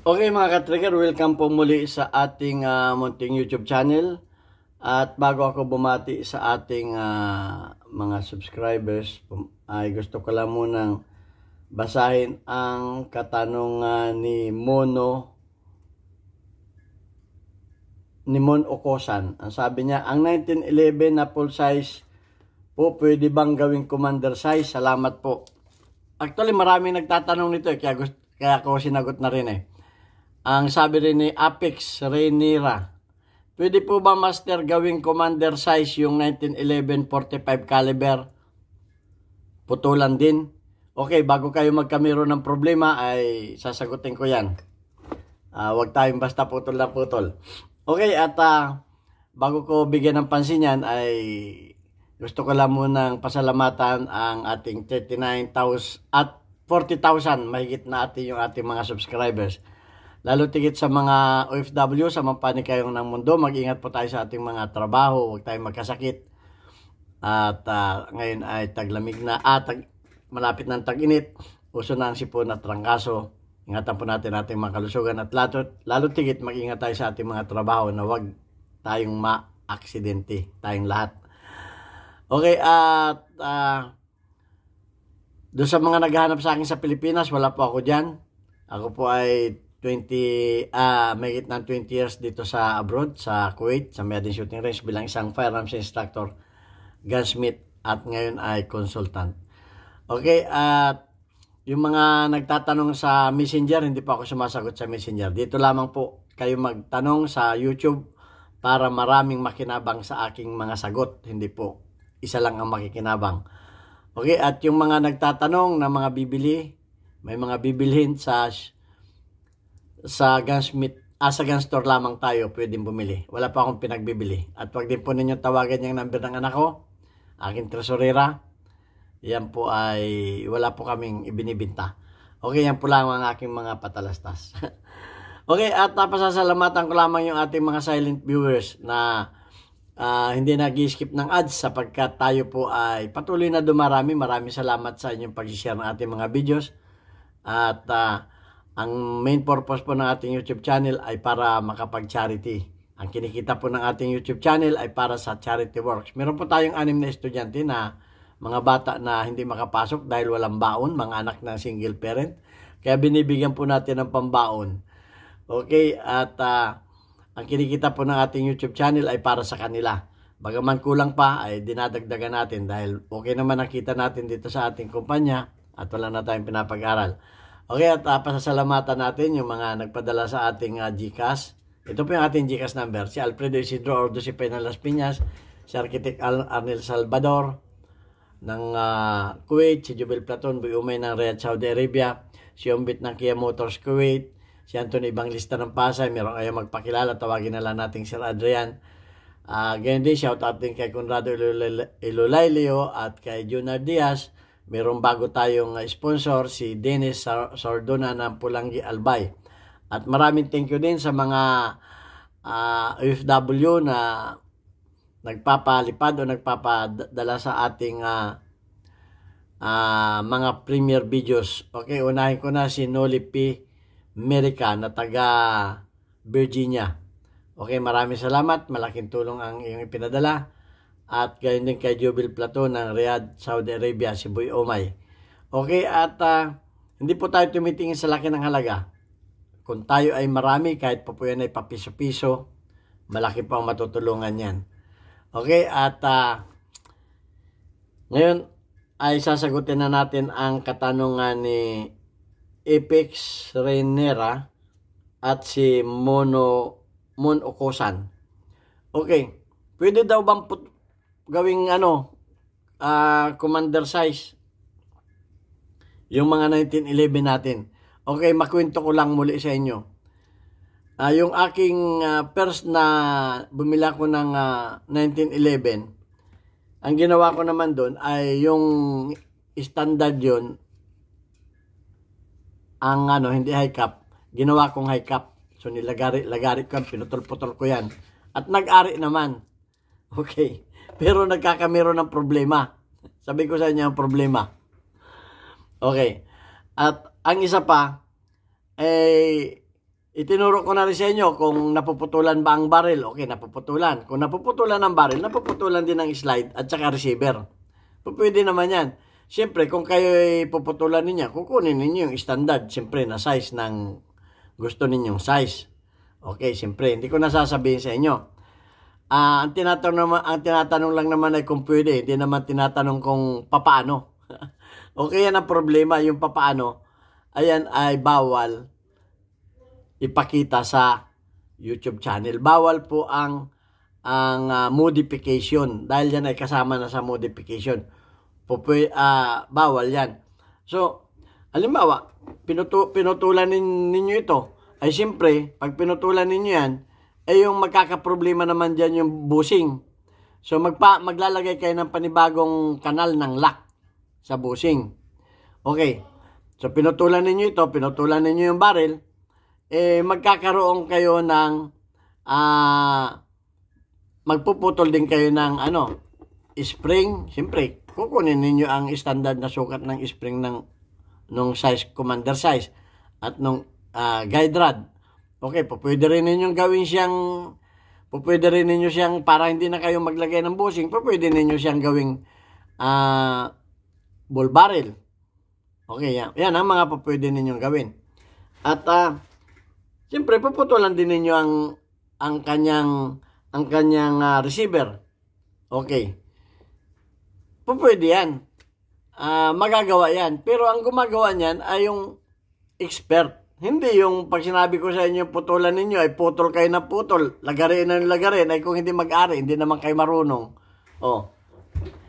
Okay mga ka-trigger, welcome po muli sa ating munting YouTube channel. At bago ako bumati sa ating mga subscribers, ay gusto ko lang munang basahin ang katanungan ni Mon Okosan. Ang sabi niya, ang 1911 na full size po, pwede bang gawing commander size? Salamat po. Actually, maraming nagtatanong nito kaya ako sinagot na rin eh. Ang sabi rin ni Apex Renira, pwede po ba master gawing commander size yung 1911 45 caliber? Putulan din. Okay, bago kayo magkamero ng problema ay sasagutin ko yan. Huwag tayong basta putol na putol. Okay, at bago ko bigyan ng pansin yan ay gusto ko lang munang pasalamatan ang ating 39,000 at 40,000 mahigit na yung ating mga subscribers. Lalo tigit sa mga OFW, sa mga panikayong ng mundo, mag-ingat po tayo sa ating mga trabaho, huwag tayong magkasakit. At ngayon ay taglamig na, malapit ng tag-init, uso na ang sipon at trangkaso. Ingatan po natin ating mga kalusugan at lalo tigit mag-ingat tayo sa ating mga trabaho na huwag tayong ma-aksidente, tayong lahat. Okay, at doon sa mga naghahanap sa akin sa Pilipinas, wala po ako dyan. Ako po ay mahigit ng 20 years dito sa abroad, sa Kuwait, sa Medin Shooting Range bilang isang firearms instructor, gunsmith, at ngayon ay consultant. Okay, at yung mga nagtatanong sa Messenger, hindi pa ako sumasagot sa Messenger. Dito lamang po kayo magtanong sa YouTube para maraming makinabang sa aking mga sagot. Hindi po isa lang ang makikinabang. Okay, at yung mga nagtatanong na mga bibili, may mga bibilhin sa gunsmith, sa gun store lamang tayo pwedeng bumili. Wala pa akong pinagbibili. At wag din po ninyo tawagan yung number ng anak ko, aking tresurera. Yan po ay wala po kaming ibinibinta. Okay, yan po lang ang aking mga patalastas. Okay, at pasasalamatan ko lamang yung ating mga silent viewers na hindi nag-skip ng ads sapagkat tayo po ay patuloy na dumarami. Maraming salamat sa inyong pag-share ng ating mga videos. At ang main purpose po ng ating YouTube channel ay para makapag-charity. Ang kinikita po ng ating YouTube channel ay para sa charity works. Meron po tayong 6 na estudyante na mga bata na hindi makapasok dahil walang baon, mga anak ng single parent. Kaya binibigyan po natin ng pambaon. Okay, at ang kinikita po ng ating YouTube channel ay para sa kanila. Bagaman kulang pa ay dinadagdagan natin dahil okay naman ang kita natin dito sa ating kumpanya at wala na tayong pinapag-aral. Okay, at pasasalamatan natin yung mga nagpadala sa ating GCash. Ito po yung ating GCash number. Si Alfredo Isidro Ordo si Penal Las Piñas, si Architect Arnel Salvador ng Kuwait, si Jubel Platon Buyumay ng Riyadh, Saudi Arabia, si Umbit ng Kia Motors Kuwait, si Anthony Ibanglista ng Pasay. Meron kayo magpakilala, tawagin na lang natin Sir Adrian. Ganyan din, shout out din kay Conrado Ilulaylio at kay Junar Diaz. Merong bago tayong sponsor, si Dennis Sardona ng Pulangi Albay. At maraming thank you din sa mga OFW na nagpapalipad o nagpapadala sa ating mga premier videos. Okay, unahin ko na si Noli P. Merica na taga Virginia. Okay, maraming salamat. Malaking tulong ang iyong ipinadala. At gayon din kay Jubil Platon ng Riyadh, Saudi Arabia, si Boy Omay. Okay, at hindi po tayo tumitingin sa laki ng halaga. Kung tayo ay marami, kahit pa po yan ay papiso-piso, malaki po ang matutulungan yan. Okay, at ngayon ay sasagutin na natin ang katanungan ni Apex Renera at si Mon Okosan. Okay, pwede daw bang gawing commander size yung mga 1911 natin? Okay, makwento ko lang muli sa inyo. Yung aking first na bumila ko ng 1911, ang ginawa ko naman doon ay yung standard yun, ang hindi high cap, ginawa kong high cap. So nilagari ko, pinutol-putol ko yan. At nag-ari naman. Okay. Pero nagkakamero ng problema. Sabi ko sa inyo ang problema. Okay. At ang isa pa, Itinuro ko na rin sa inyo kung napuputulan ba ang barrel. Okay, napuputulan. Kung napuputulan ang barrel, napuputulan din ang slide at saka receiver. Pwede naman yan. Siyempre, kung kayo ay puputulan ninyo, kukunin ninyo yung standard, siyempre, na size ng gusto ninyong size. Okay, siyempre, hindi ko nasasabihin sa inyo. Ang tinatanong lang naman ay kung pwede, hindi naman tinatanong kung papaano. Okay, yan ang problema, yung papaano, ayan ay bawal ipakita sa YouTube channel. Bawal po ang modification dahil yan ay kasama na sa modification. Bawal yan. So, halimbawa, pinutulan ninyo ito, ay siyempre, pag pinutulan ninyo yan, ay yung magkakaproblema naman dyan yung bushing. So, maglalagay kayo ng panibagong kanal ng lock sa bushing. Okay. So, pinutulan ninyo ito, pinutulan ninyo yung barrel, magkakaroon kayo ng magpuputol din kayo ng spring. Siyempre, kukunin ninyo ang standard na sukat ng spring nung size, commander size at nung guide rod. Okay, pwede rin ninyong gawin siyang para hindi na kayo maglagay ng bushing, pwede ninyo siyang gawing ball barrel. Okay, yan ang mga pwede ninyong gawin. At siyempre, puputulan din ninyo ang kanyang receiver. Okay. Pwede yan. Magagawa yan. Pero ang gumagawa niyan ay yung expert. Hindi yung pag sinabi ko sa inyo, putulan ninyo, ay putol kayo na putol. Lagarin na lagarin. Ay kung hindi mag-ari, hindi naman kayo marunong. Oh.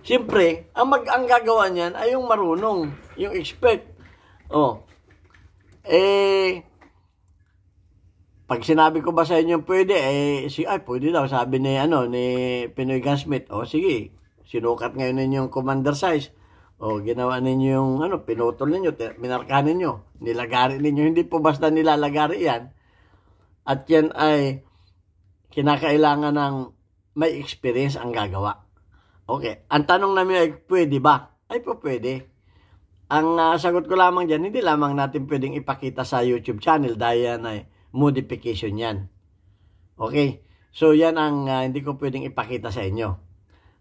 Siyempre, ang gagawa niyan ay yung marunong. Yung expert. Oh. Pag sinabi ko ba sa inyo pwede, pwede daw, sabi ni Pinoy Gunsmith. O sige, sinukat ngayon ninyong commander size. O ginawa ninyo yung pinutol ninyo, minarkahan ninyo, nilagari ninyo. Hindi po basta nilalagari yan. At yan ay kinakailangan ng may experience ang gagawa. Okay, ang tanong namin ay pwede ba? Ay po pwede. Ang sagot ko lamang dyan, hindi lamang natin pwedeng ipakita sa YouTube channel dahil yan ay modification yan. Okay? So, yan ang hindi ko pwedeng ipakita sa inyo.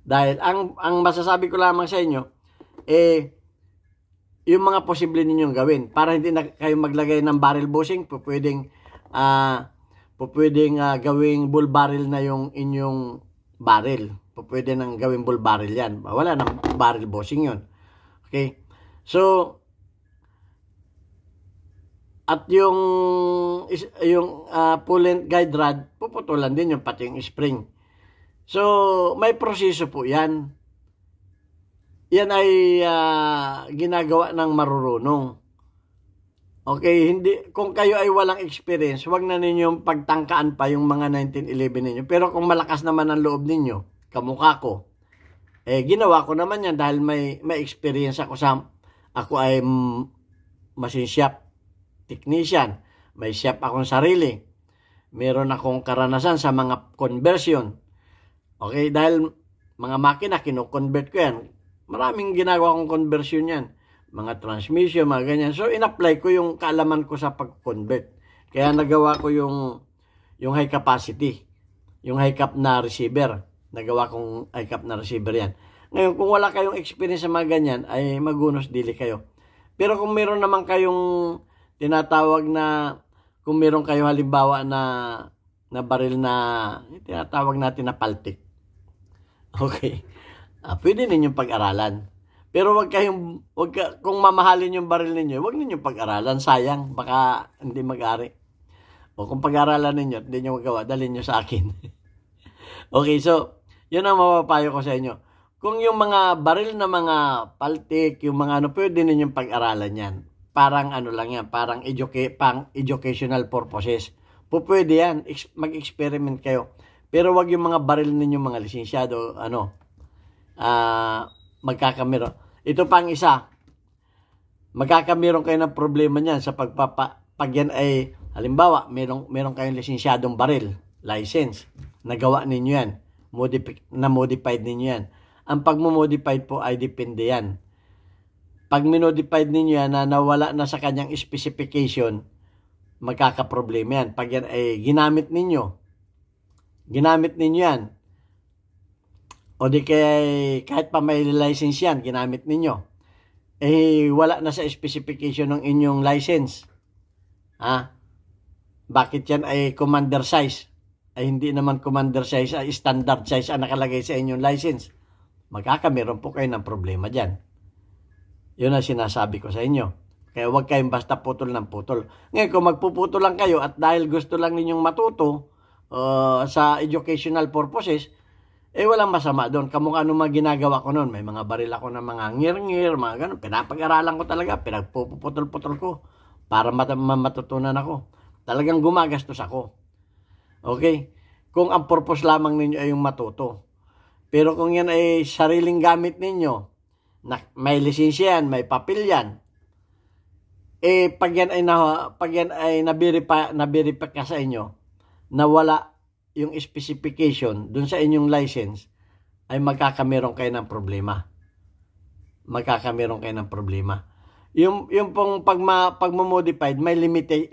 Dahil, ang masasabi ko lamang sa inyo, yung mga posible ninyong gawin. Para hindi na kayo maglagay ng barrel bushing, pwedeng gawing bull barrel na yung inyong barrel. Pwede nang gawing bull barrel yan. Wala nang barrel bushing yun. Okay? So, at yung pull-length guide rod, puputulan din yung pati yung spring. So, may proseso po yan. Yan ay ginagawa ng marurunong. Okay, kung kayo ay walang experience, wag na ninyong pagtangkaan pa yung mga 1911 ninyo. Pero kung malakas naman ang loob ninyo, kamukha ko, ginawa ko naman yan dahil may experience ako ay machine shop technician, may shop akong sarili, meron akong karanasan sa mga conversion. Okay, dahil mga makina, kino-convert ko yan. Maraming ginagawa kong conversion yan. Mga transmission, mga ganyan. So, in-apply ko yung kaalaman ko sa pag-convert. Kaya nagawa ko yung high capacity, yung high cap na receiver. Nagawa kong high cap na receiver yan. Ngayon, kung wala kayong experience sa mga ganyan, ay magunos dili kayo. Pero kung meron naman kayong tinatawag na, kung meron kayo halimbawa na baril na tinatawag natin na paltik. Okay. Pwede ninyong pag-aralan. Pero kung mamahalin yung baril ninyo, wag ninyong pag-aralan. Sayang, baka hindi mag-ari. O kung pag-aralan ninyo at hindi nyo magawa, dalhin nyo sa akin. Okay, so, yun ang mapapayo ko sa inyo. Kung yung mga baril na mga paltik, yung mga pwede ninyong pag-aralan yan. Parang lang yan, parang educational purposes. Pwede yan, mag-experiment kayo. Pero wag yung mga baril ninyo, mga lisensyado, magkakamero. Ito pang isa, magkakameron kayo ng problema niyan sa pag yan ay, halimbawa, meron kayong lisensyadong baril, license, nagawa ninyo yan, na-modified ninyo yan. Ang pag-modified po ay depende yan. Pag minodified ninyo yan na nawala na sa kanyang specification, magkakaproblema yan. Pag yan ay ginamit ninyo yan, o di kahit pa may license yan, ginamit ninyo, wala na sa specification ng inyong license. Bakit yan ay commander size? Ay hindi naman commander size, ay standard size ang nakalagay sa inyong license. Magkakameron po kayo ng problema dyan. Yun ang sinasabi ko sa inyo. Kaya huwag kayong basta putol ng putol. Ngayon, kung magpuputol lang kayo at dahil gusto lang ninyong matuto sa educational purposes, walang masama doon. Kamukha ano mga ginagawa ko noon. May mga baril ako ng mga ngir-ngir, mga ganun. Pinapag-aralan ko talaga. Pinagpuputol-putol ko para matutunan ako. Talagang gumagastos ako. Okay? Kung ang purpose lamang ninyo ay yung matuto. Pero kung yan ay sariling gamit ninyo, may lisensya yan, may papel yan, pag yan ay nabiripay ka sa inyo, na wala yung specification dun sa inyong license, ay magkakameron kayo ng problema. Yung pong pag-modified, may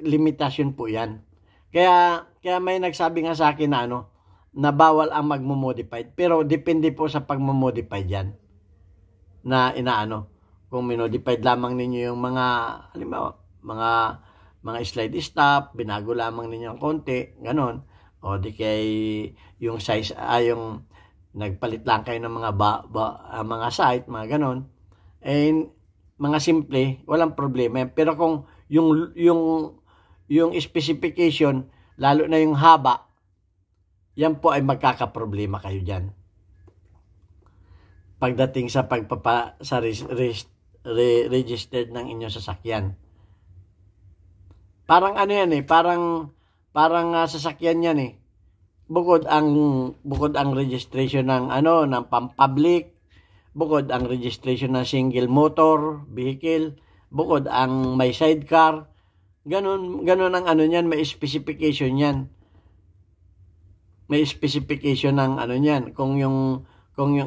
limitation po yan. Kaya may nagsabi nga sa akin na na bawal ang mag-modified. Pero depende po sa pag-modified yan. Na kung minodified lamang ninyo yung mga, halimbawa, mga slide stop, binago lamang ninyo ang konti, ganon. O di kay yung size, yung nagpalit lang kayo ng mga site, mga ganon. Mga simple, walang problema. Pero kung yung specification, lalo na yung haba, yan po ay magkakaproblema kayo dyan. Pagdating sa registered ng inyong sasakyan. Parang yan parang sasakyan yan Bukod ang registration ng ng pampublic, bukod ang registration ng single motor vehicle, bukod ang may sidecar, ganun ang niyan, may specification yan. May specification ng niyan. Kung yung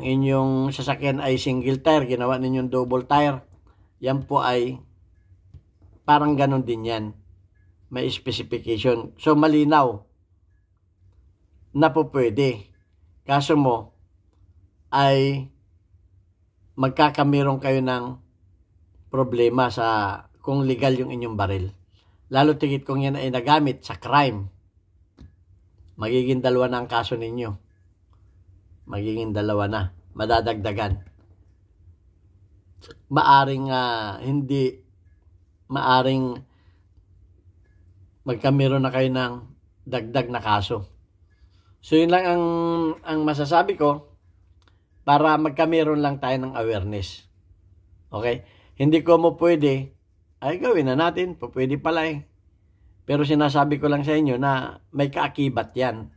inyong sasakyan ay single tire, ginawa ninyong double tire, yan po ay parang ganun din yan. May specification. So, malinaw na po pwede. Kaso mo ay magkakameron kayo ng problema sa kung legal yung inyong baril. Lalo tigit kung yan ay nagamit sa crime. Magiging dalawa na ang kaso ninyo. Magiging dalawa na. Madadagdagan. Maaring magkameron na kayo ng dagdag na kaso. So yun lang ang masasabi ko para magkameron lang tayo ng awareness. Okay? Hindi ko mo pwede, ay gawin na natin. Pwede pala Pero sinasabi ko lang sa inyo na may kaakibat yan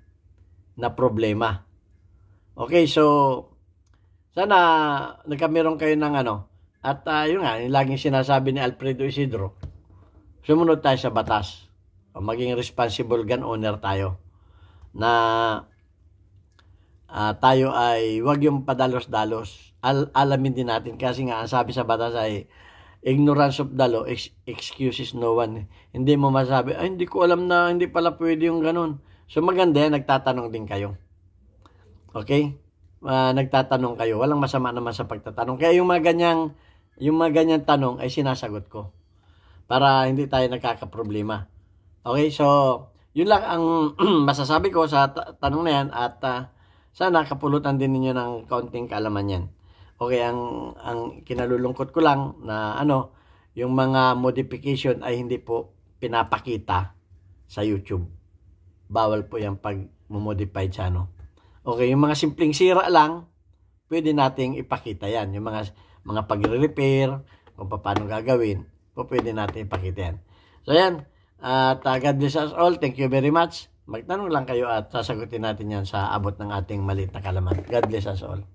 na problema. Okay, so sana nagkameron kayo ng at yun nga, yung laging sinasabi ni Alfredo Isidro, sumunod tayo sa batas. O maging responsible gun owner tayo. Na tayo ay wag yung padalos-dalos. Alamin din natin kasi nga ang sabi sa batas ay ignorance of the law excuses no one. Hindi mo masabi, hindi ko alam na hindi pala pwede yung ganun. So maganda yan, nagtatanong din kayo. Okay? Nagtatanong kayo. Walang masama naman sa pagtatanong. Kaya yung mga ganyang tanong ay sinasagot ko. Para hindi tayo nagkakaproblema. Okay? So, yun lang ang masasabi ko sa tanong na yan at sana kapulutan din ninyo ng kaunting kaalaman yan. Okay, ang kinalulungkot ko lang na yung mga modification ay hindi po pinapakita sa YouTube. Bawal po yung pag-modify sa Okay, yung mga simpleng sira lang, pwede nating ipakita yan. Yung mga pagre-repair, kung paano gagawin, pwede natin ipakita yan. So yan, at God bless us all. Thank you very much. Magtanong lang kayo at sasagutin natin yan sa abot ng ating maliit na kalaman. God bless us all.